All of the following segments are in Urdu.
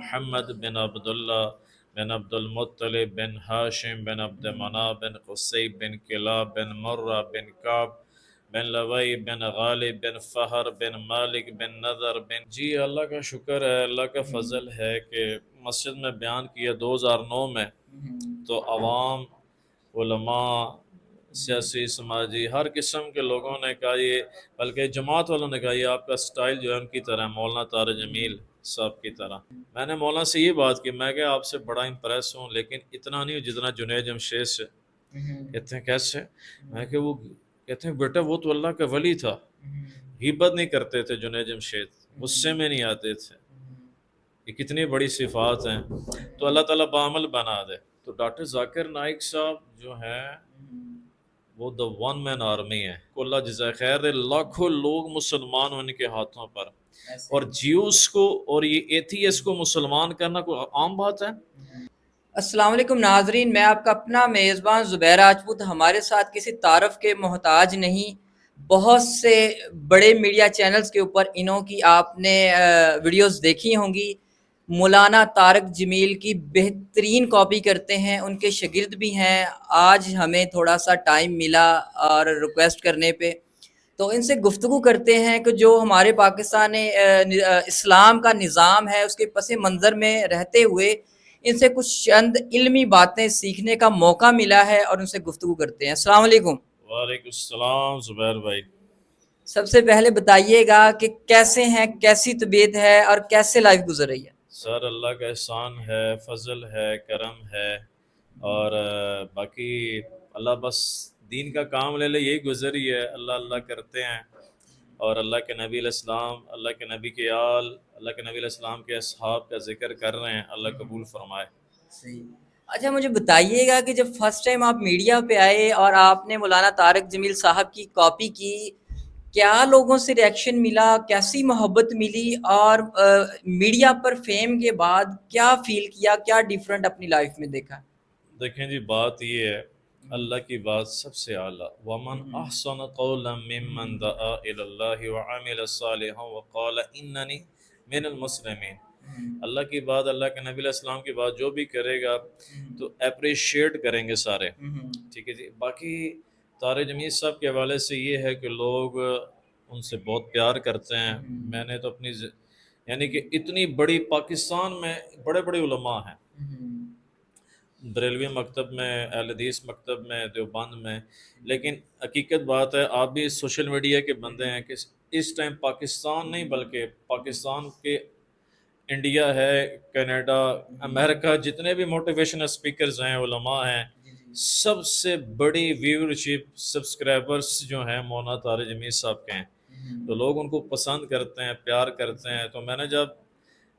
محمد بن عبداللہ بن عبد المطلب بن ہاشم بن عبد مناف بن قصی بن کلاب بن مرہ بن کعب بن لوی بن غالب بن فہر بن مالک بن نضر بن جی اللہ کا شکر ہے، اللہ کا فضل ہے کہ مسجد میں بیان کیا 2009 میں، تو عوام، علماء، سیاسی، سماجی، ہر قسم کے لوگوں نے کہا یہ، بلکہ جماعت والوں نے کہا یہ آپ کا سٹائل جو ہے ان کی طرح، مولانا طارق جمیل صاحب کی طرح۔ میں نے مولانا سے یہ بات کی، میں کہ آپ سے بڑا امپریس ہوں، لیکن اتنا نہیں جتنا جنید جمشید سے۔ کہتے ہیں کیسے؟ میں کہ وہ کہتے ہیں بیٹا وہ تو اللہ کا ولی تھا، غیبت نہیں کرتے تھے جنید جمشید، غصے میں نہیں آتے تھے، یہ کتنی بڑی صفات ہیں، تو اللہ تعالیٰ بعمل بنا دے۔ تو ڈاکٹر ذاکر نائک صاحب جو ہیں وہ دا ون مین آرمی ہے، کو اللہ جزائے خیر دے، لاکھوں لوگ مسلمان ہوں ان کے ہاتھوں پر، اور جیوس کو اور یہ ایتھیس کو مسلمان کرنا کوئی عام بات ہے؟ السلام علیکم ناظرین، میں آپ کا اپنا میزبان زبیر راجپوت، ہمارے ساتھ کسی تعارف کے محتاج نہیں، بہت سے بڑے میڈیا چینلز کے اوپر انہوں کی آپ نے ویڈیوز دیکھی ہوں گی۔ مولانا طارق جمیل کی بہترین کاپی کرتے ہیں، ان کے شاگرد بھی ہیں۔ آج ہمیں تھوڑا سا ٹائم ملا اور ریکویسٹ کرنے پہ تو ان سے گفتگو کرتے ہیں کہ جو ہمارے پاکستان اسلام کا نظام ہے اس کے پس منظر میں رہتے ہوئے ان سے کچھ چند علمی باتیں سیکھنے کا موقع ملا ہے، اور ان سے گفتگو کرتے ہیں۔ السلام علیکم۔ وعلیکم السلام زبیر بھائی۔ سب سے پہلے بتائیے گا کہ کیسے ہیں، کیسی طبیعت ہے اور کیسے لائف گزر رہی ہے؟ سر اللہ کا احسان ہے، فضل ہے، کرم ہے، اور باقی اللہ بس دین کا کام لے لے یہی گزری ہے، اللہ اللہ کرتے ہیں، اور اللہ کے نبی علیہ السلام، اللہ کے نبی کے آل، اللہ کے نبی علیہ السلام کے اصحاب کا ذکر کر رہے ہیں، اللہ قبول فرمائے۔ صحیح۔ اچھا مجھے بتائیے گا کہ جب فرسٹ ٹائم آپ میڈیا پہ آئے اور آپ نے مولانا طارق جمیل صاحب کی کاپی کی، کیا لوگوں سے ریئیکشن ملا، کیسی محبت ملی، اور میڈیا پر فیم کے بعد کیا فیل کیا، کیا ڈیفرنٹ اپنی لائف میں دیکھا؟ دیکھیں جی بات یہ ہے، اللہ کی بات سب سے اعلیٰ، وَمَنْ أَحْسَنُ قَوْلًا مِّمَّنْ دَعَا إِلَى اللَّهِ وَعَمِلَ صَالِحًا وَقَالَ إِنَّنِي مِنَ الْمُسْلِمِينَ۔ اللہ کی بات، اللہ کے نبی علیہ السلام کی بات جو بھی کرے گا تو اپریشیٹ کریں گے سارے، ٹھیک ہے جی۔ باقی طارق جمیل صاحب کے حوالے سے یہ ہے کہ لوگ ان سے بہت پیار کرتے ہیں۔ میں نے تو اپنی یعنی کہ اتنی بڑی پاکستان میں بڑے بڑے علماء ہیں، بریلوی مکتب میں، اہل حدیث مکتب میں، دیوبند میں، لیکن حقیقت بات ہے آپ بھی سوشل میڈیا کے بندے ہیں کہ اس ٹائم پاکستان نہیں بلکہ پاکستان کے انڈیا ہے، کینیڈا، امریکہ، جتنے بھی موٹیویشنل اسپیکرز ہیں، علماء ہیں، سب سے بڑی ویورشپ، سبسکرائبرز جو ہیں مولانا طارق جمیل صاحب کے ہیں، تو لوگ ان کو پسند کرتے ہیں، پیار کرتے ہیں۔ تو میں نے جب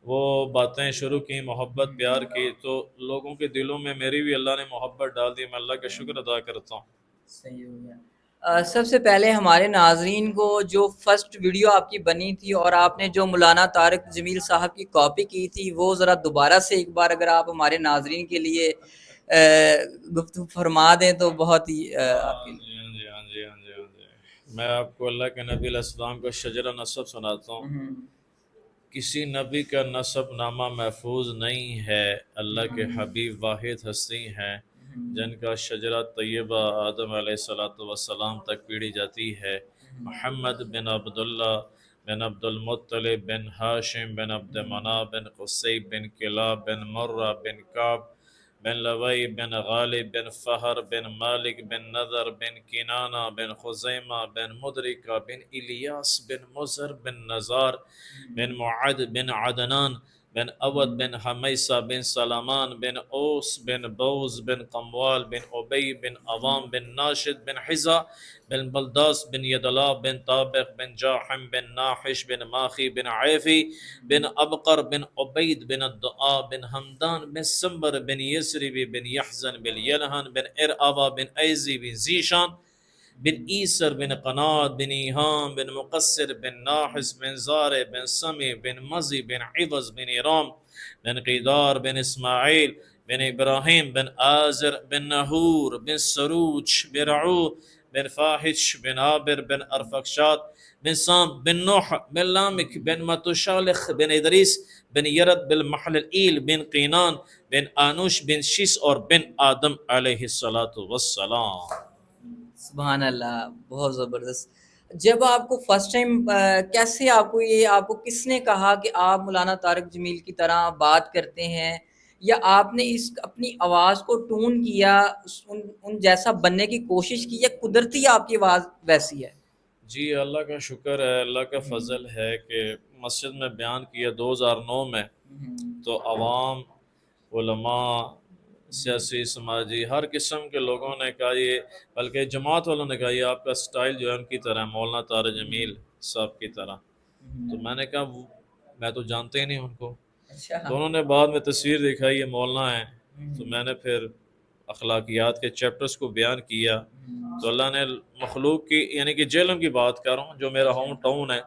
وہ باتیں شروع کی، محبت پیار کی، تو لوگوں کے دلوں میں میری بھی اللہ نے محبت ڈال دی، میں اللہ کا شکر ادا کرتا ہوں۔ صحیح ہو گیا۔ سب سے پہلے ہمارے ناظرین کو جو فرسٹ ویڈیو آپ کی بنی تھی اور آپ نے جو مولانا طارق جمیل صاحب کی کاپی کی تھی، وہ ذرا دوبارہ سے ایک بار اگر آپ ہمارے ناظرین کے لیے گفتگو فرما دیں تو بہت ہی آپ کے لیے۔ میں آپ کو اللہ کے نبی علیہ السلام کا شجرہ نسب سناتا ہوں۔ کسی نبی کا نسب نامہ محفوظ نہیں ہے، اللہ کے حبیب واحد ہستی ہیں جن کا شجرہ طیبہ آدم علیہ السلام تک پیڑھی جاتی ہے۔ محمد بن عبداللہ بن عبد المطلب بن ہاشم بن عبد مناف بن قصی بن کلاب بن مرہ بن کعب بن لوی بن غالب بن فہر بن مالک بن نضر بن کنانہ بن خزیمہ بن مدرکہ بن الیاس بن مزر بن نزار بن معد بن عدنان بن اود بن حمیسہ بن سلامان بن اوس بن بوز بن قموال بن عبی بن عوام بن ناشد بن حزا بن بلداس بن یدلا بن طابق بن جاحم بن ناحش بن ماخی بن عیفی بن ابقر بن عبید بن الدعاء بن حمدان بن سمبر بن یسربی بن یحزن بن یلہن بن ارعبا بن ایزی بن زیشان بن عیسر بن قناد بن ایہام بن مقصر بن ناحس بن زارع بن سمی بن مزی بن عوض بن ایرام بن قیدار بن اسماعیل بن ابراہیم بن آزر بن نحور بن سروج بن رعو بن فاحش بن عابر بن ارفقشات بن سام بن نوح بن لامک بن متشالخ بن ادریس بن یرد بن محلل بن قینان بن آنوش بن شیس اور بن آدم علیہ السلام. سبحان اللہ، بہت زبردست. جب آپ کو فرسٹ ٹائم کیسے آپ کو کس نے کہا کہ آپ مولانا طارق جمیل کی طرح بات کرتے ہیں، یا آپ نے اپنی آواز کو ٹون کیا، ان جیسا بننے کی کوشش کی، یا قدرتی آپ کی آواز ویسی ہے؟ جی اللہ کا شکر ہے، اللہ کا فضل ہے کہ مسجد میں بیان کیا 2009 میں، تو عوام، علماء، سیاسی، سماجی، ہر قسم کے لوگوں نے کہا یہ، بلکہ جماعت والوں نے کہا یہ آپ کا سٹائل جو ہے ان کی طرح، مولانا طارق جمیل صاحب کی طرح. تو میں نے کہا میں تو جانتے ہی نہیں ان کو. تو انہوں نے بعد میں تصویر دکھائی، یہ مولانا ہیں. تو میں نے پھر اخلاقیات کے چیپٹرز کو بیان کیا. تو اللہ نے مخلوق کی، یعنی کہ جہلم کی بات کر رہا ہوں، جو میرا ہوم ٹاؤن ہے،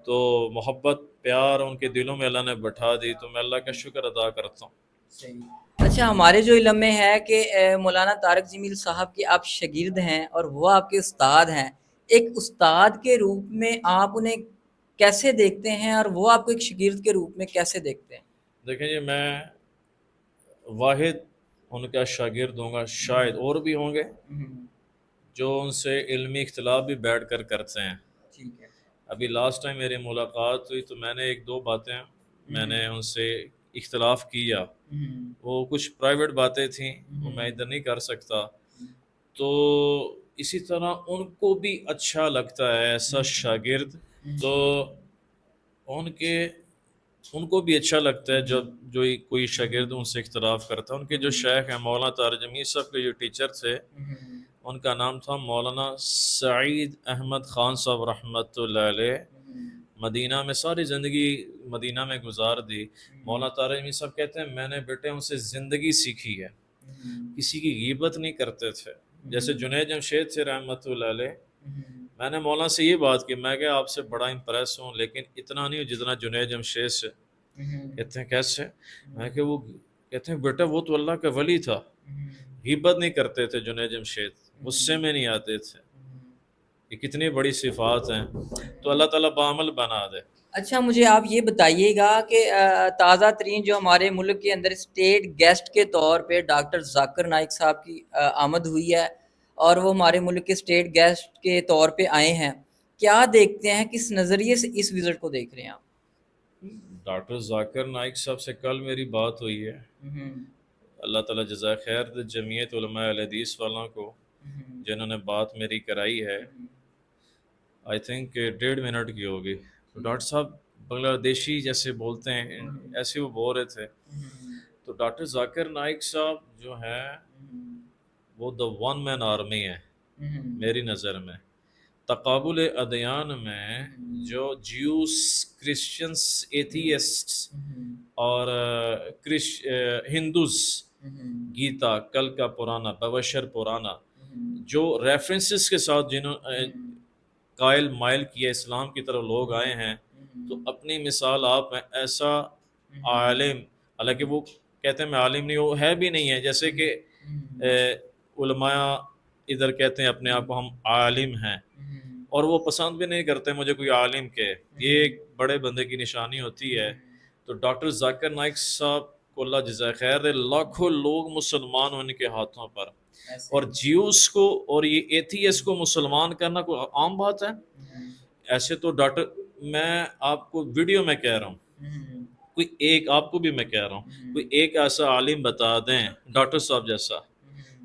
تو محبت پیار ان کے دلوں میں اللہ نے بٹھا دی. تو میں اللہ کا شکر ادا کرتا ہوں. اچھا، ہمارے جو علم میں ہے کہ مولانا طارق جمیل صاحب کے آپ شاگرد ہیں اور وہ آپ کے استاد ہیں. ایک استاد کے روپ میں آپ انہیں کیسے دیکھتے ہیں، اور وہ آپ کو ایک شاگرد کے روپ میں کیسے دیکھتے ہیں؟ دیکھیں جی، میں واحد ان کا شاگرد ہوں گا، شاید اور بھی ہوں گے جو ان سے علمی اختلاف بھی بیٹھ کر کرتے ہیں. ٹھیک ہے. ابھی لاسٹ ٹائم میری ملاقات ہوئی تو میں نے ایک دو باتیں میں نے ان سے اختلاف کیا. وہ کچھ پرائیویٹ باتیں تھیں، وہ میں ادھر نہیں کر سکتا. تو اسی طرح ان کو بھی اچھا لگتا ہے ایسا شاگرد، تو ان کو بھی اچھا لگتا ہے جب جو کوئی شاگرد ان سے اختلاف کرتا ہے. ان کے جو شیخ ہیں مولانا طارق جمیل صاحب کے جو ٹیچر تھے، ان کا نام تھا مولانا سعید احمد خان صاحب رحمۃ اللہ علیہ. مدینہ میں ساری زندگی مدینہ میں گزار دی. مولانا طارق جمیل صاحب کہتے ہیں میں نے بیٹے ان سے زندگی سیکھی ہے. کسی کی غیبت نہیں کرتے تھے. جیسے جنید جمشید تھے رحمۃ اللہ علیہ، میں نے مولانا سے یہ بات کی، میں کہ آپ سے بڑا امپریس ہوں لیکن اتنا نہیں ہوں جتنا جنید جمشید سے. کہتے ہیں کیسے؟ میں کہ وہ کہتے ہیں بیٹا وہ تو اللہ کا ولی تھا، غیبت نہیں کرتے تھے جنید جمشید، غصے میں نہیں آتے تھے. یہ کتنی بڑی صفات ہیں، تو اللہ تعالیٰ بعمل بنا دے. اچھا، مجھے آپ یہ بتائیے گا کہ تازہ ترین جو ہمارے ملک کے اندر اسٹیٹ گیسٹ کے طور پہ ڈاکٹر ذاکر نائک صاحب کی آمد ہوئی ہے، اور وہ ہمارے ملک کے اسٹیٹ گیسٹ کے طور پہ آئے ہیں. کیا دیکھتے ہیں، کس نظریے سے اس وزٹ کو دیکھ رہے ہیں آپ؟ ڈاکٹر ذاکر نائک صاحب سے کل میری بات ہوئی ہے. اللہ تعالیٰ جزائے خیر دے جمعیت علماء اہل حدیث والوں کو جنہوں نے بات میری کرائی ہے. آئی تھنک 1.5 منٹ کی ہوگی. تو ڈاکٹر صاحب بنگلہ دیشی جیسے بولتے ہیں ایسے وہ بول رہے تھے. تو ڈاکٹر ذاکر نائک صاحب جو ہیں وہ دا ون مین آرمی ہے میری نظر میں. تقابل ادیان میں جو جیوس، کرسچنس، ایتھیسٹ اور ہندوز، گیتا، کل کا پرانا، بوشر پرانا، جو ریفرنسز کے ساتھ جنہوں قائل مائل کیا اسلام کی طرف لوگ آئے ہیں، تو اپنی مثال آپ میں ایسا عالم، حالانکہ وہ کہتے ہیں میں عالم نہیں، وہ ہے بھی نہیں ہے. جیسے کہ علماء ادھر کہتے ہیں اپنے آپ کو ہم عالم ہیں، اور وہ پسند بھی نہیں کرتے مجھے کوئی عالم کہے. یہ ایک بڑے بندے کی نشانی ہوتی ہے. تو ڈاکٹر ذاکر نائک صاحب کو اللہ جزائے خیر دے، لاکھوں لوگ مسلمان ہونے کے ہاتھوں پر، اور جیوس کو اور یہ ایتھیسٹ کو مسلمان کرنا کوئی عام بات ہے؟ ایسے تو ڈاکٹر، میں آپ کو ویڈیو میں کہہ رہا ہوں، کوئی ایک، آپ کو بھی میں کہہ رہا ہوں، کوئی ایک ایسا عالم بتا دیں ڈاکٹر صاحب جیسا.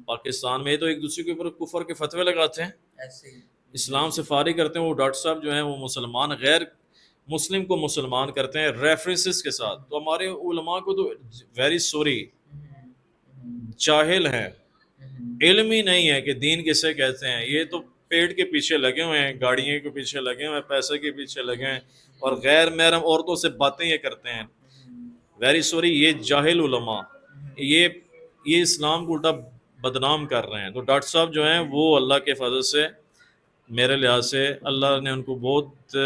پاکستان میں تو ایک دوسرے کے اوپر کفر کے فتوے لگاتے ہیں، اسلام سے فارغ کرتے ہیں. وہ ڈاکٹر صاحب جو ہیں وہ مسلمان، غیر مسلم کو مسلمان کرتے ہیں ریفرنسز کے ساتھ. تو ہمارے علماء کو تو ویری سوری جاہل ہیں، علم ہی نہیں ہے کہ دین کسے کہتے ہیں. یہ تو پیٹ کے پیچھے لگے ہوئے ہیں، گاڑیوں کے پیچھے لگے ہوئے ہیں، پیسے کے پیچھے لگے ہیں، اور غیر محرم عورتوں سے باتیں یہ کرتے ہیں. ویری سوری، یہ جاہل علماء یہ اسلام کو الٹا بدنام کر رہے ہیں. تو ڈاکٹر صاحب جو ہیں وہ اللہ کے فضل سے، میرے لحاظ سے اللہ نے ان کو بہت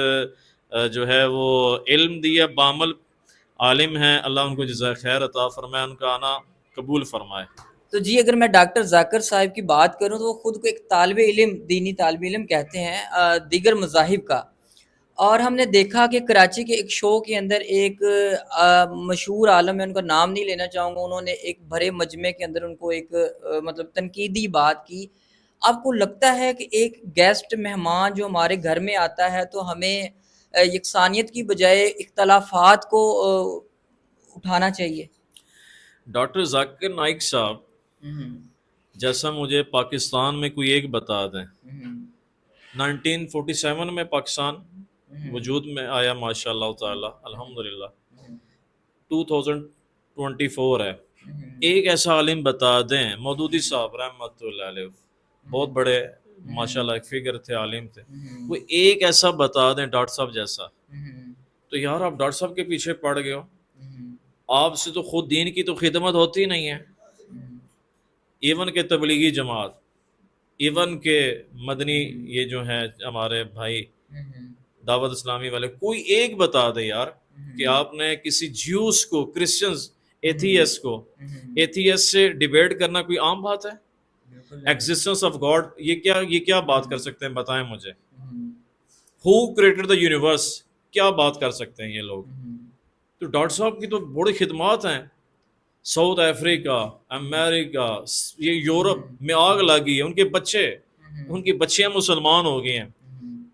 جو ہے وہ علم دیا، بعمل عالم ہیں. اللہ ان کو جزائے خیر عطا فرمائے، ان کا آنا قبول فرمائے. تو جی، اگر میں ڈاکٹر ذاکر صاحب کی بات کروں تو وہ خود کو ایک طالب علم، دینی طالب علم کہتے ہیں دیگر مذاہب کا، اور ہم نے دیکھا کہ کراچی کے ایک شو کے اندر ایک مشہور عالم، میں ان کا نام نہیں لینا چاہوں گا، انہوں نے ایک بھرے مجمع کے اندر ان کو ایک مطلب تنقیدی بات کی. آپ کو لگتا ہے کہ ایک گیسٹ مہمان جو ہمارے گھر میں آتا ہے تو ہمیں یکسانیت کی بجائے اختلافات کو اٹھانا چاہیے؟ ڈاکٹر ذاکر نائک صاحب جیسا مجھے پاکستان میں کوئی ایک بتا دیں. 1947 میں پاکستان وجود میں آیا ماشاء اللہ تعالی الحمدللہ. 2024 ہے. ایک ایسا عالم بتا دیں، مودودی صاحب رحمۃ اللہ علیہ، بہت بڑے ماشاء اللہ ایک فگر تھے، عالم تھے، وہ ایک ایسا بتا دیں ڈاکٹر صاحب جیسا. تو یار آپ ڈاکٹر صاحب کے پیچھے پڑ گئے ہو، آپ سے تو خود دین کی تو خدمت ہوتی نہیں ہے. ایون کہ تبلیغی جماعت، ایون کہ مدنی یہ جو ہیں ہمارے بھائی دعوت اسلامی والے، کوئی ایک بتا دے یار کہ آپ نے کسی جیوس کو، کرسچنز، ایتھیس کو، ایتھیس سے ڈیبیٹ کرنا کوئی عام بات ہے؟ ایگزسٹنس آف گاڈ، یہ کیا بات کر سکتے ہیں بتائیں مجھے. ہو کریٹڈ دا یونیورس، کیا بات کر سکتے ہیں یہ لوگ؟ تو ڈاکٹر صاحب کی تو بڑی خدمات ہیں. ساؤتھ افریقہ، امریکہ، یہ یورپ میں آگ لگی ہے. ان کی بچیاں مسلمان ہو گئی ہیں.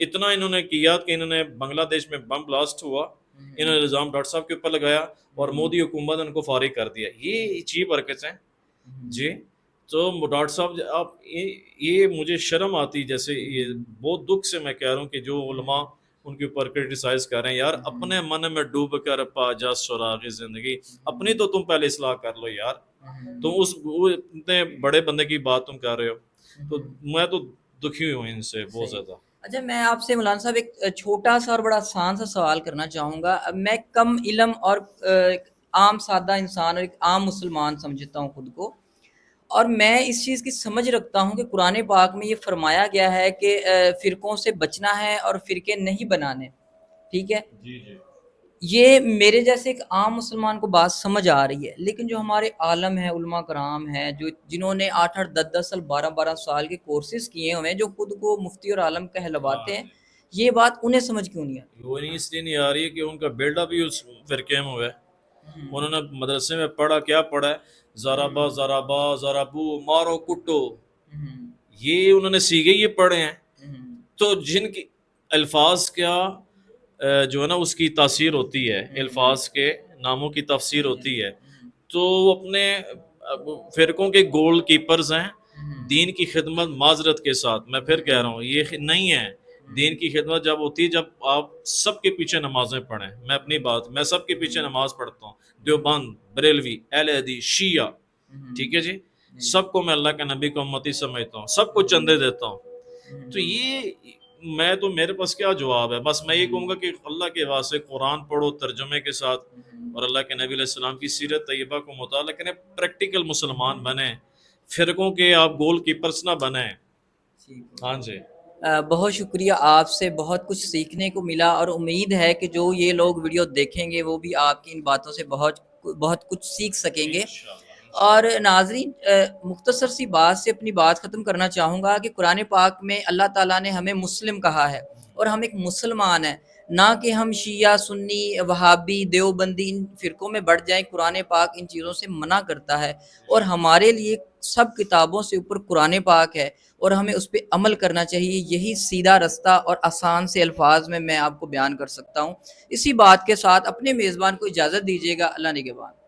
اتنا انہوں نے کیا کہ انہوں نے بنگلہ دیش میں بم بلاسٹ ہوا، انہوں نے الزام ڈاکٹر صاحب کے اوپر لگایا اور مودی حکومت نے ان کو فارغ کر دیا. یہ چیپ حرکت ہیں جی. تو ڈاکٹر صاحب آپ، یہ مجھے شرم آتی، جیسے یہ بہت دکھ سے میں کہہ رہا ہوں کہ جو علماء ان کے اوپر کرٹیسائز کر رہے ہیں. یار اپنے من میں ڈوب کر پا جا سراغ زندگی، اپنی تو تم پہلے اصلاح کر لو یار. تم اس اتنے بڑے بندے کی بات تم کر رہے ہو. تو میں تو دکھی ہوں ان سے بہت زیادہ. اچھا، میں آپ سے مولانا صاحب ایک چھوٹا سا اور بڑا آسان سا سوال کرنا چاہوں گا. میں کم علم اور ایک عام سادہ انسان اور ایک عام مسلمان سمجھتا ہوں خود کو، اور میں اس چیز کی سمجھ رکھتا ہوں کہ قرآن پاک میں یہ فرمایا گیا ہے کہ فرقوں سے بچنا ہے اور فرقے نہیں بنانے. ٹھیک ہے، جی جی. یہ میرے جیسے ایک عام مسلمان کو بات سمجھ آ رہی ہے، لیکن جو ہمارے عالم ہیں، علماء کرام ہیں، جنہوں نے 8-8 10-10 سال 12-12 سال کے کورسز کیے ہوئے ہیں، جو خود کو مفتی اور عالم کہلواتے ہیں، یہ بات انہیں سمجھ کیوں نہیں آتی؟ وہ اس لیے نہیں آ رہی ہے کہ ان کا بلڈ اپ ہی اس فرقے میں ہوا ہے. انہوں نے مدرسے میں پڑھا، کیا پڑھا ہے؟ ضربا ضربا ضربو، مارو کٹو، یہ انہوں نے سیکھے، یہ پڑھے ہیں. تو جن کی الفاظ کیا جو ہے نا اس کی تاثیر ہوتی ہے، الفاظ کے ناموں کی تفسیر ہوتی ہے. تو اپنے فرقوں کے گول کیپرز ہیں. دین کی خدمت معذرت کے ساتھ میں پھر کہہ رہا ہوں، یہ نہیں ہے. دین کی خدمت جب ہوتی ہے جب آپ سب کے پیچھے نمازیں پڑھیں. میں اپنی بات، میں سب کے پیچھے نماز پڑھتا ہوں، دیوبند، بریلوی، اہل حدیث، شیعہ، ٹھیک ہے جی، سب کو میں اللہ کے نبی کو امتی سمجھتا ہوں، سب کو چندے دیتا ہوں. تو یہ میں تو میرے پاس کیا جواب ہے؟ بس میں یہ کہوں گا کہ اللہ کے واسطے قرآن پڑھو ترجمے کے ساتھ، اور اللہ کے نبی علیہ السلام کی سیرت طیبہ کو مطالعہ کریں، پریکٹیکل مسلمان بنیں، فرقوں کے آپ گول کیپرس نہ بنیں. ہاں جی. بہت شکریہ، آپ سے بہت کچھ سیکھنے کو ملا، اور امید ہے کہ جو یہ لوگ ویڈیو دیکھیں گے وہ بھی آپ کی ان باتوں سے بہت کچھ سیکھ سکیں گے. اور ناظرین، مختصر سی بات سے اپنی بات ختم کرنا چاہوں گا کہ قرآن پاک میں اللہ تعالیٰ نے ہمیں مسلم کہا ہے، اور ہم ایک مسلمان ہیں، نہ کہ ہم شیعہ، سنی، وہابی، دیوبندی ان فرقوں میں بڑھ جائیں. قرآن پاک ان چیزوں سے منع کرتا ہے، اور ہمارے لیے سب کتابوں سے اوپر قرآن پاک ہے، اور ہمیں اس پہ عمل کرنا چاہیے. یہی سیدھا رستہ اور آسان سے الفاظ میں آپ کو بیان کر سکتا ہوں. اسی بات کے ساتھ اپنے میزبان کو اجازت دیجیے گا. اللہ نگہبان.